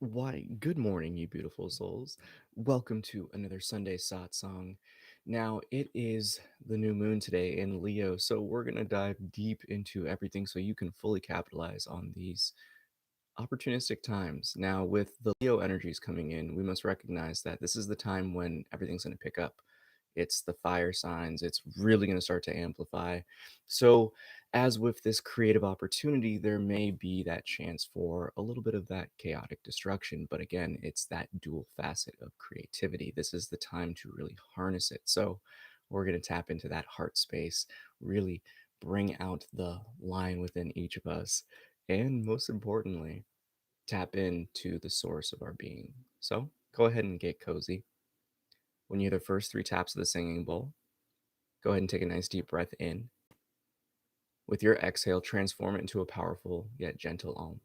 Why, good morning, you beautiful souls. Welcome to another Sunday Satsang. Now, it is the new moon today in Leo, so we're going to dive deep into everything so you can fully capitalize on these opportunistic times. Now, with the Leo energies coming in, we must recognize that this is the time when everything's going to pick up. It's the fire signs, it's really going to start to amplify. So, as with this creative opportunity, there may be that chance for a little bit of that chaotic destruction. But again, it's that dual facet of creativity. This is the time to really harness it. So, we're going to tap into that heart space, really bring out the lion within each of us, and most importantly, tap into the source of our being. So go ahead and get cozy. When you hear the first three taps of the singing bowl, go ahead and take a nice deep breath in. With your exhale, transform it into a powerful yet gentle Om.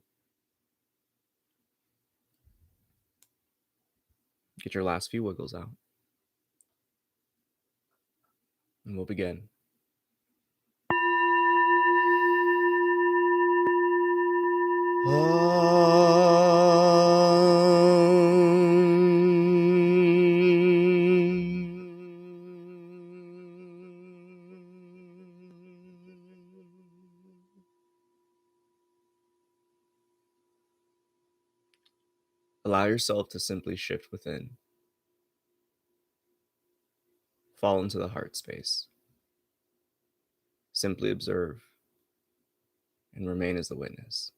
Get your last few wiggles out, and we'll begin. Allow yourself to simply shift within. Fall into the heart space. Simply observe and remain as the witness.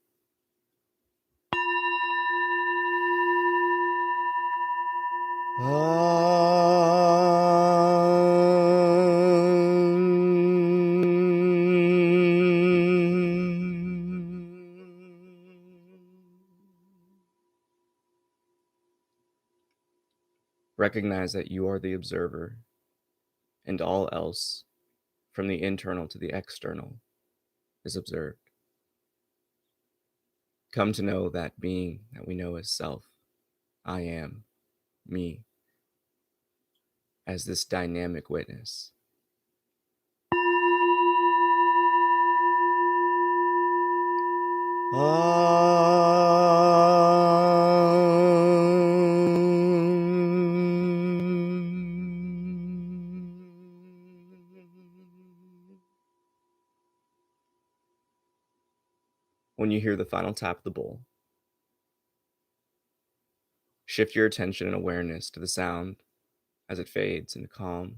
Recognize that you are the observer, and all else, from the internal to the external, is observed. Come to know that being that we know as self, I am, me, as this dynamic witness. When you hear the final tap of the bowl, shift your attention and awareness to the sound as it fades into calm,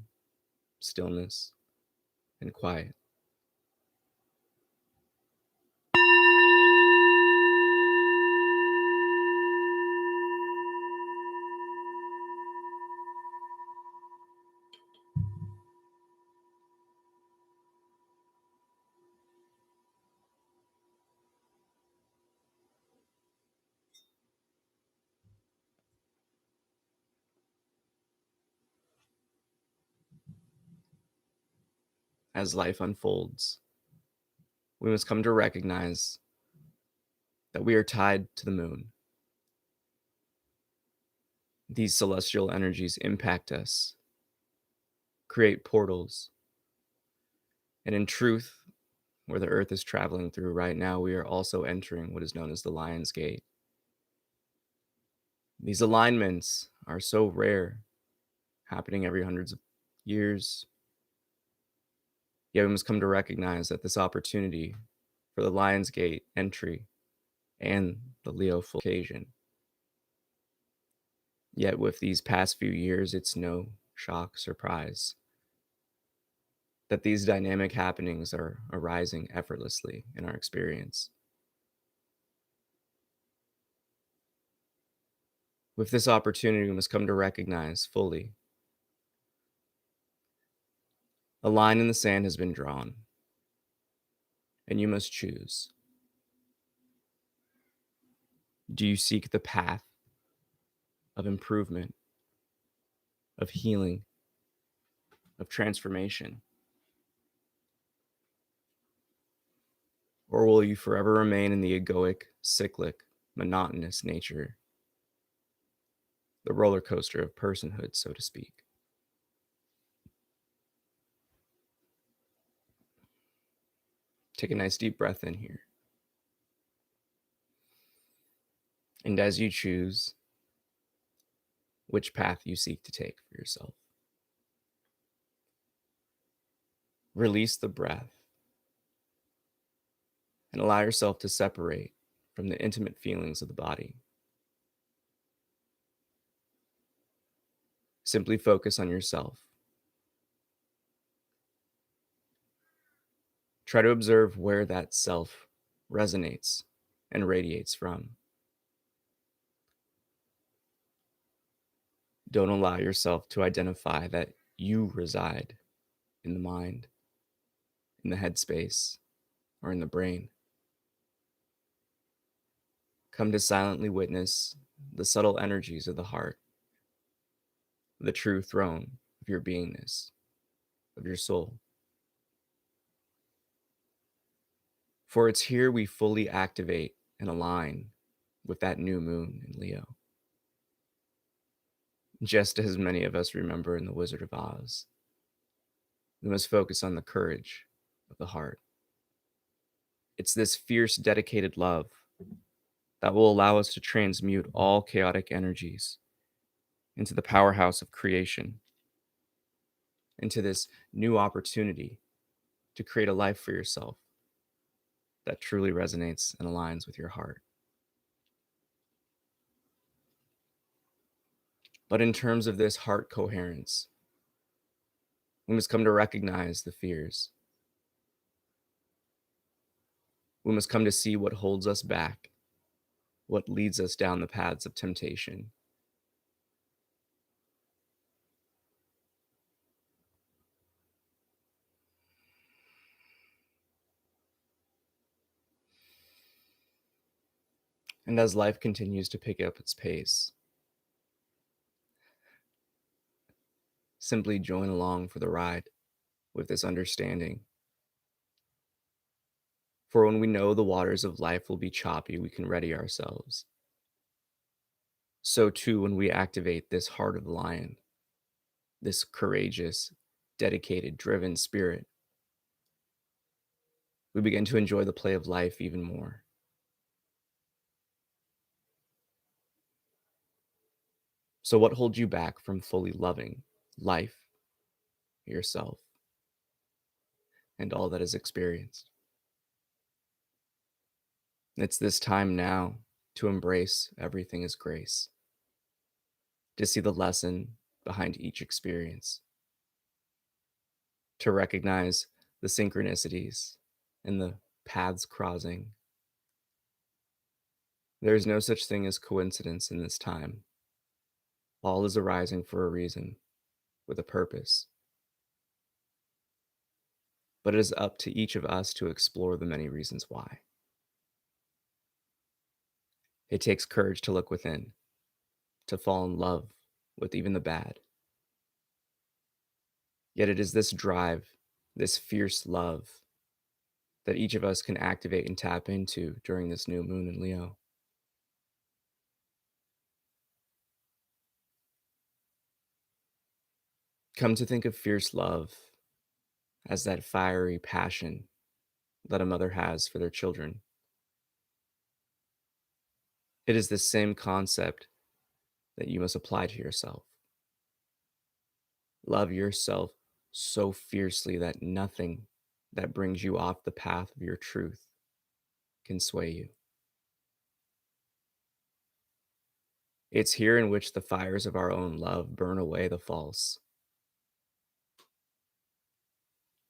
stillness, and quiet. As life unfolds, we must come to recognize that we are tied to the moon. These celestial energies impact us, create portals, and in truth, where the earth is traveling through right now, we are also entering what is known as the Lion's Gate. These alignments are so rare, happening every hundreds of years. Yet we must come to recognize that this opportunity for the Lion's Gate entry and the Leo full occasion. Yet with these past few years, it's no shock, surprise that these dynamic happenings are arising effortlessly in our experience. With this opportunity, we must come to recognize fully a line in the sand has been drawn, and you must choose. Do you seek the path of improvement, of healing, of transformation? Or will you forever remain in the egoic, cyclic, monotonous nature, the roller coaster of personhood, so to speak? Take a nice deep breath in here. And as you choose which path you seek to take for yourself, release the breath and allow yourself to separate from the intimate feelings of the body. Simply focus on yourself. Try to observe where that self resonates and radiates from. Don't allow yourself to identify that you reside in the mind, in the headspace, or in the brain. Come to silently witness the subtle energies of the heart, the true throne of your beingness, of your soul. For it's here we fully activate and align with that new moon in Leo. Just as many of us remember in The Wizard of Oz, we must focus on the courage of the heart. It's this fierce, dedicated love that will allow us to transmute all chaotic energies into the powerhouse of creation, into this new opportunity to create a life for yourself that truly resonates and aligns with your heart. But in terms of this heart coherence, we must come to recognize the fears. We must come to see what holds us back, what leads us down the paths of temptation. And as life continues to pick up its pace, simply join along for the ride with this understanding. For when we know the waters of life will be choppy, we can ready ourselves. So too, when we activate this heart of the lion, this courageous, dedicated, driven spirit, we begin to enjoy the play of life even more. So, what holds you back from fully loving life, yourself, and all that is experienced? It's this time now to embrace everything as grace, to see the lesson behind each experience, to recognize the synchronicities and the paths crossing. There is no such thing as coincidence in this time. All is arising for a reason, with a purpose. But it is up to each of us to explore the many reasons why. It takes courage to look within, to fall in love with even the bad. Yet it is this drive, this fierce love, that each of us can activate and tap into during this new moon in Leo. Come to think of fierce love as that fiery passion that a mother has for their children. It is the same concept that you must apply to yourself. Love yourself so fiercely that nothing that brings you off the path of your truth can sway you. It's here in which the fires of our own love burn away the false,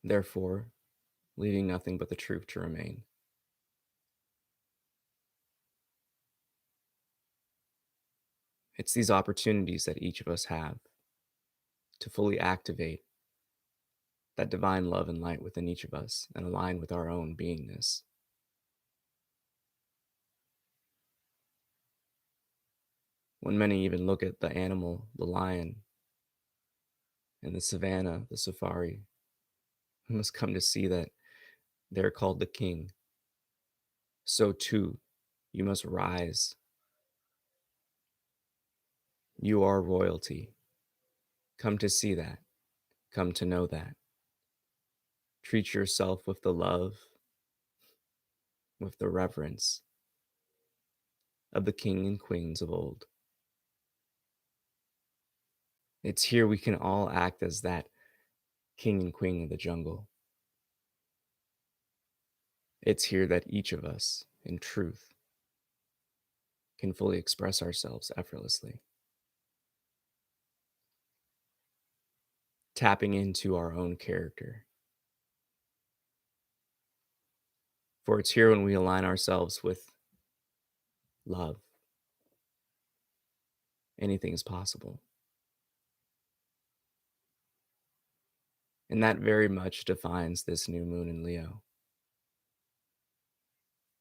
therefore, leaving nothing but the truth to remain. It's these opportunities that each of us have to fully activate that divine love and light within each of us and align with our own beingness. When many even look at the animal, the lion, and the savannah, the safari, we must come to see that they're called the king. So too, you must rise. You are royalty. Come to see that. Come to know that. Treat yourself with the love, with the reverence, of the king and queens of old. It's here we can all act as that king and queen of the jungle. It's here that each of us, in truth, can fully express ourselves effortlessly, tapping into our own character. For it's here when we align ourselves with love, anything is possible. And that very much defines this new moon in Leo.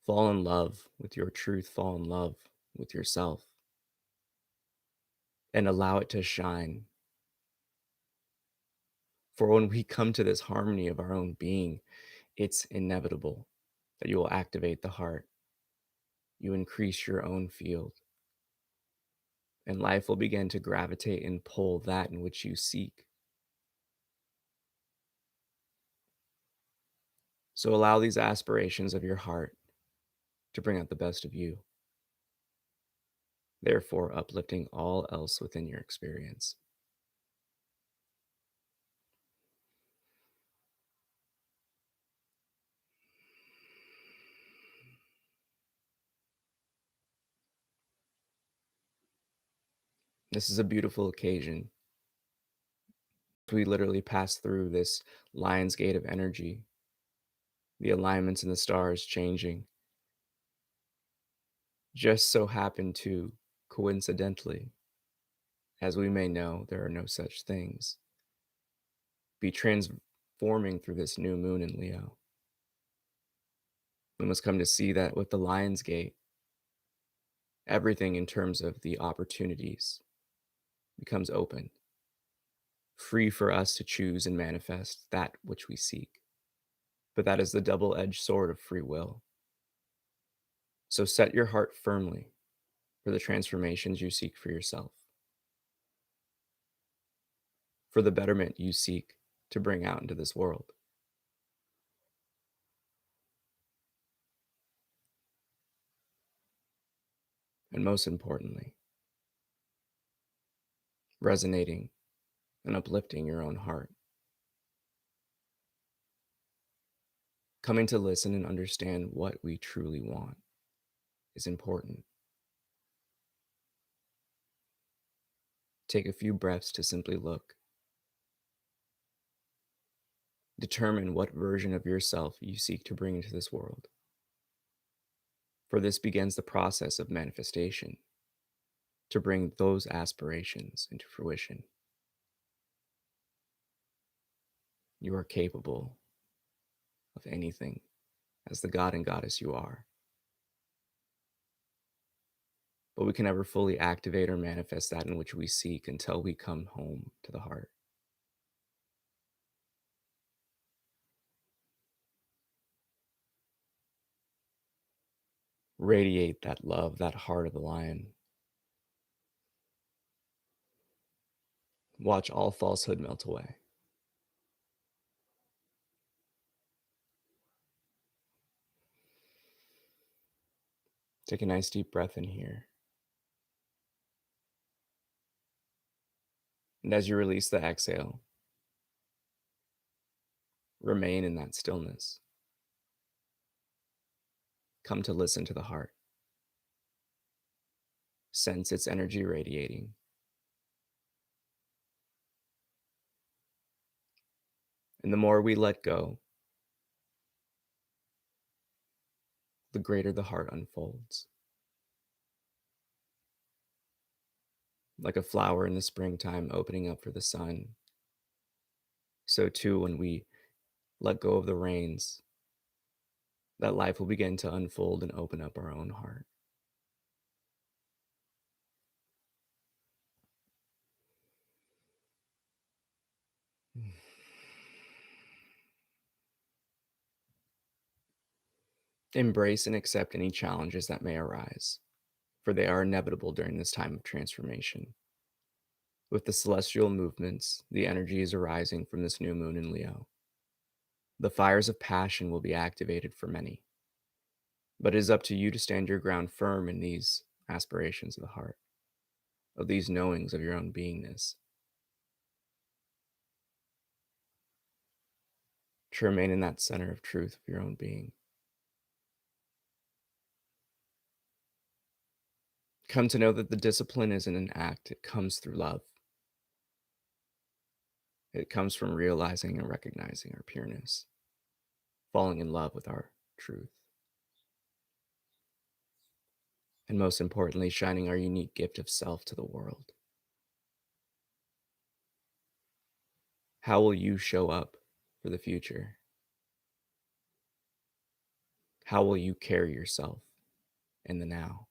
Fall in love with your truth, fall in love with yourself, and allow it to shine. For when we come to this harmony of our own being, it's inevitable that you will activate the heart. You increase your own field, and life will begin to gravitate and pull that in which you seek. So allow these aspirations of your heart to bring out the best of you, therefore uplifting all else within your experience. This is a beautiful occasion. We literally pass through this lion's gate of energy, the alignments in the stars changing. Just so happen to, coincidentally, as we may know, there are no such things, be transforming through this new moon in Leo. We must come to see that with the lion's gate, everything in terms of the opportunities becomes open, free for us to choose and manifest that which we seek. But that is the double-edged sword of free will. So set your heart firmly for the transformations you seek for yourself, for the betterment you seek to bring out into this world. And most importantly, resonating and uplifting your own heart. Coming to listen and understand what we truly want is important. Take a few breaths to simply look. Determine what version of yourself you seek to bring into this world. For this begins the process of manifestation, to bring those aspirations into fruition. You are capable of anything as the god and goddess you are. But we can never fully activate or manifest that in which we seek until we come home to the heart. Radiate that love, that heart of the lion. Watch all falsehood melt away. Take a nice deep breath in here. And as you release the exhale, remain in that stillness. Come to listen to the heart. Sense its energy radiating. And the more we let go, the greater the heart unfolds. Like a flower in the springtime opening up for the sun, so too when we let go of the reins, that life will begin to unfold and open up our own heart. Embrace and accept any challenges that may arise, for they are inevitable during this time of transformation. With the celestial movements, the energy is arising from this new moon in Leo. The fires of passion will be activated for many, but it is up to you to stand your ground firm in these aspirations of the heart, of these knowings of your own beingness, to remain in that center of truth of your own being. Come to know that the discipline isn't an act, it comes through love. It comes from realizing and recognizing our pureness, falling in love with our truth, and most importantly, shining our unique gift of self to the world. How will you show up for the future? How will you carry yourself in the now?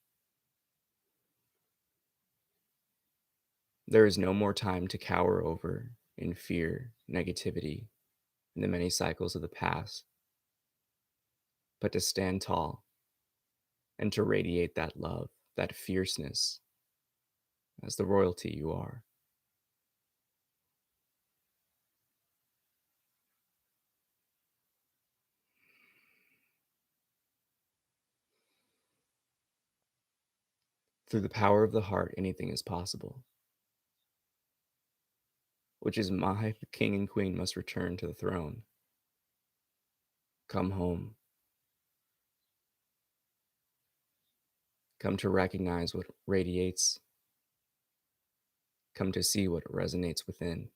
There is no more time to cower over in fear, negativity, and the many cycles of the past, but to stand tall and to radiate that love, that fierceness as the royalty you are. Through the power of the heart, anything is possible, which is my king and queen must return to the throne. Come home. Come to recognize what radiates. Come to see what resonates within.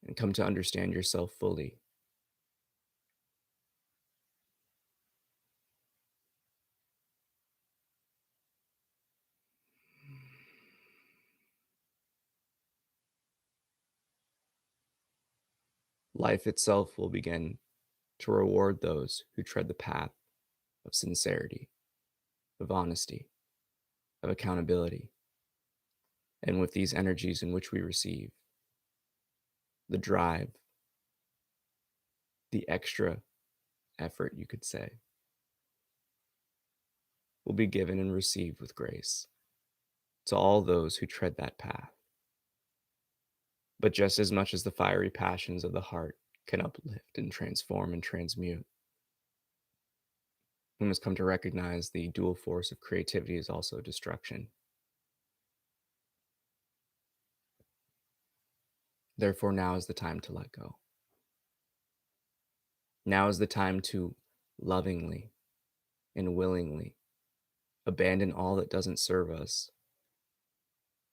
And come to understand yourself fully. Life itself will begin to reward those who tread the path of sincerity, of honesty, of accountability. And with these energies in which we receive, the drive, the extra effort, you could say, will be given and received with grace to all those who tread that path. But just as much as the fiery passions of the heart can uplift and transform and transmute, we must come to recognize the dual force of creativity is also destruction. Therefore, now is the time to let go. Now is the time to lovingly and willingly abandon all that doesn't serve us,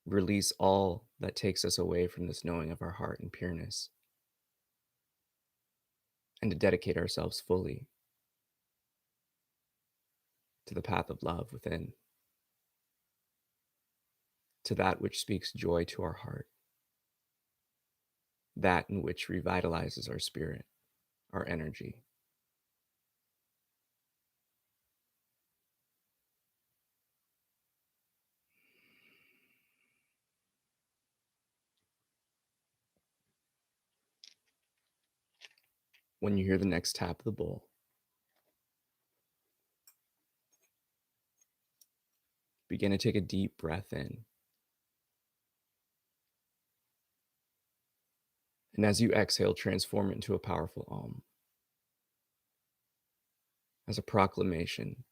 release all that takes us away from this knowing of our heart and pureness, and to dedicate ourselves fully to the path of love within, to that which speaks joy to our heart, that in which revitalizes our spirit, our energy. When you hear the next tap of the bowl, begin to take a deep breath in. And as you exhale, transform it into a powerful Om, as a proclamation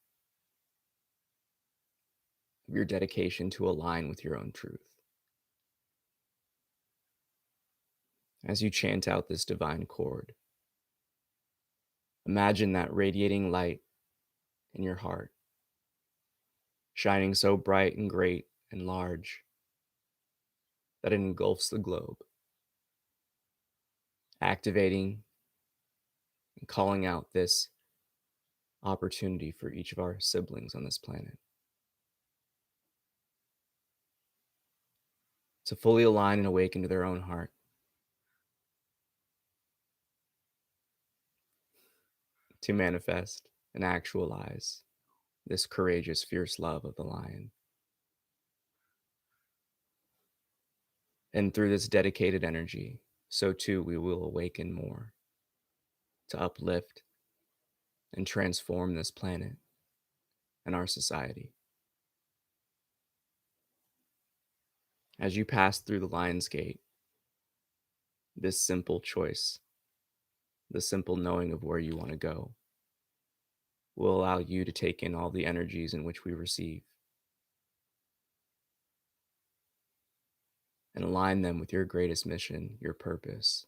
of your dedication to align with your own truth. As you chant out this divine chord, imagine that radiating light in your heart, shining so bright and great and large that it engulfs the globe, activating and calling out this opportunity for each of our siblings on this planet to fully align and awaken to their own heart, to manifest and actualize this courageous, fierce love of the lion. And through this dedicated energy, so too we will awaken more to uplift and transform this planet and our society. As you pass through the lion's gate, this simple choice, the simple knowing of where you want to go, will allow you to take in all the energies in which we receive and align them with your greatest mission, your purpose.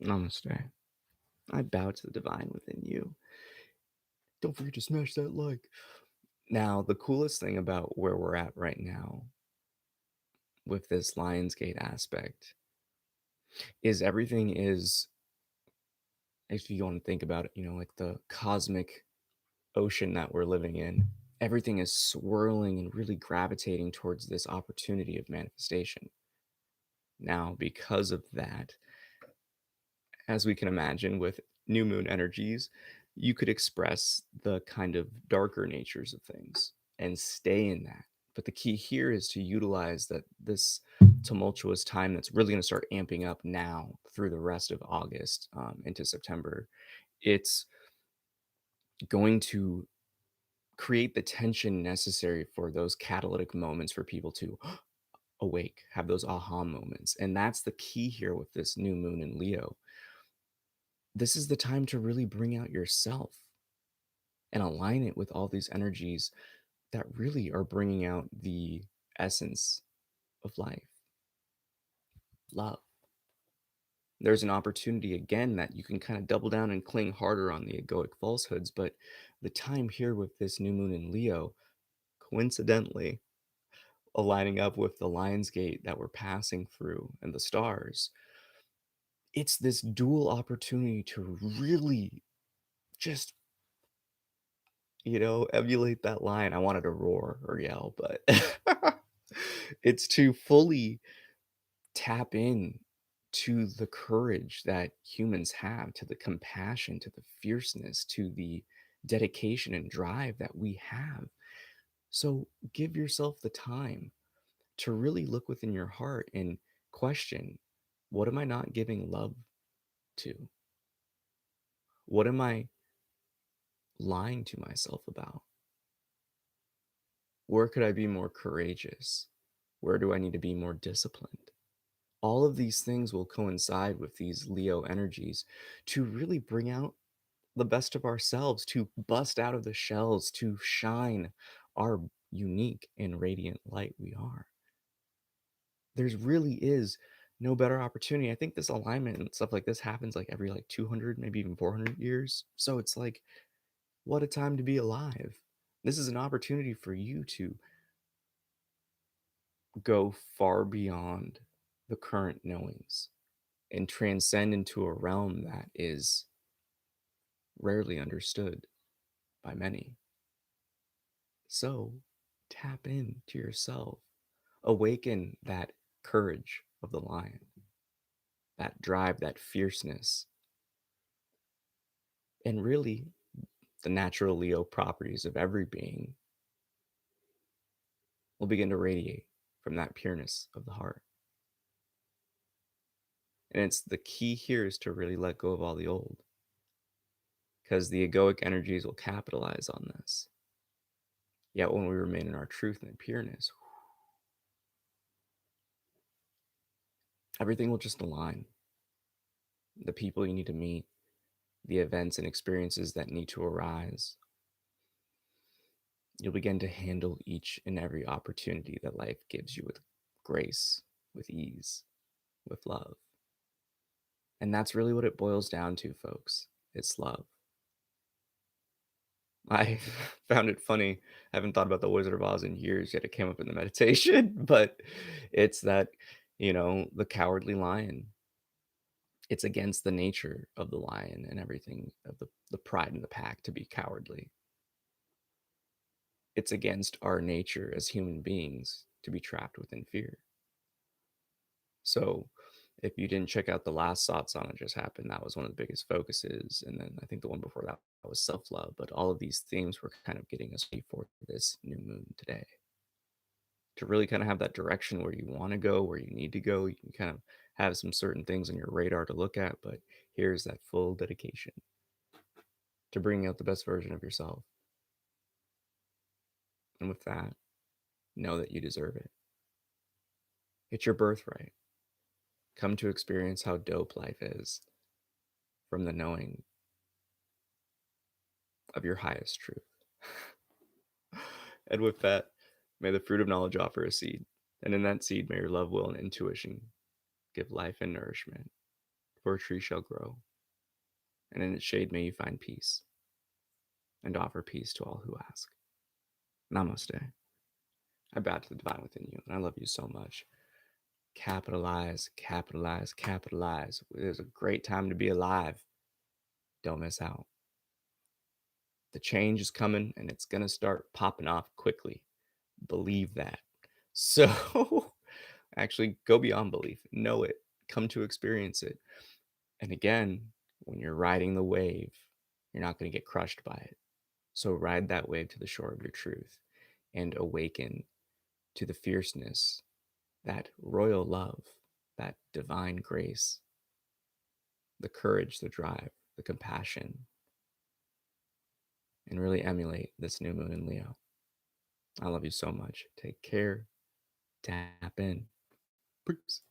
Namaste. I bow to the divine within you. Don't forget to smash that like. Now, the coolest thing about where we're at right now with this Lionsgate aspect is everything is, if you want to think about it, like the cosmic ocean that we're living in, everything is swirling and really gravitating towards this opportunity of manifestation. Now, because of that, as we can imagine with new moon energies, you could express the kind of darker natures of things and stay in that. But the key here is to utilize that this tumultuous time that's really going to start amping up now through the rest of August into September. It's going to create the tension necessary for those catalytic moments for people to awake, have those aha moments. And that's the key here with this new moon in Leo. This is the time to really bring out yourself and align it with all these energies that really are bringing out the essence of life, love. There's an opportunity again that you can kind of double down and cling harder on the egoic falsehoods, but the time here with this new moon in Leo, coincidentally, aligning up with the Lion's Gate that we're passing through and the stars, it's this dual opportunity to really just, emulate that line. I wanted to roar or yell, but it's to fully tap in to the courage that humans have, to the compassion, to the fierceness, to the dedication and drive that we have. So give yourself the time to really look within your heart and question, what am I not giving love to? What am I lying to myself about? Where could I be more courageous? Where do I need to be more disciplined? All of these things will coincide with these Leo energies to really bring out the best of ourselves, to bust out of the shells, to shine our unique and radiant light we are. There's really is no better opportunity. I think this alignment and stuff like this happens like every 200, maybe even 400 years. So it's like, what a time to be alive. This is an opportunity for you to go far beyond the current knowings and transcend into a realm that is rarely understood by many. So tap in to yourself, awaken that courage of the lion, that drive, that fierceness, and really the natural Leo properties of every being will begin to radiate from that pureness of the heart. And it's the key here is to really let go of all the old, because the egoic energies will capitalize on this. Yet when we remain in our truth and pureness, everything will just align. The people you need to meet, the events and experiences that need to arise, you'll begin to handle each and every opportunity that life gives you with grace, with ease, with love. And that's really what it boils down to, folks. It's love. I found it funny. I haven't thought about the Wizard of Oz in years, yet it came up in the meditation. But it's that, the cowardly lion. It's against the nature of the lion and everything of the pride in the pack to be cowardly. It's against our nature as human beings to be trapped within fear. So If you didn't check out the last satsang that just happened, that was one of the biggest focuses. And then I think the one before that was self love. But all of these themes were kind of getting us ready for this new moon today to really kind of have that direction where you want to go, where you need to go. You can kind of have some certain things on your radar to look at, but here's that full dedication to bringing out the best version of yourself. And with that, know that you deserve it. It's your birthright. Come to experience how dope life is from the knowing of your highest truth. And with that, may the fruit of knowledge offer a seed. And in that seed, may your love, will, and intuition give life and nourishment. For a tree shall grow, and in its shade may you find peace, and offer peace to all who ask. Namaste. I bow to the divine within you, and I love you so much. Capitalize, capitalize, capitalize. There's a great time to be alive. Don't miss out. The change is coming, and it's going to start popping off quickly. Believe that. So, actually, go beyond belief. Know it. Come to experience it. And again, when you're riding the wave, you're not going to get crushed by it. So ride that wave to the shore of your truth and awaken to the fierceness, that royal love, that divine grace, the courage, the drive, the compassion, and really emulate this new moon in Leo. I love you so much. Take care. Tap in. Peace.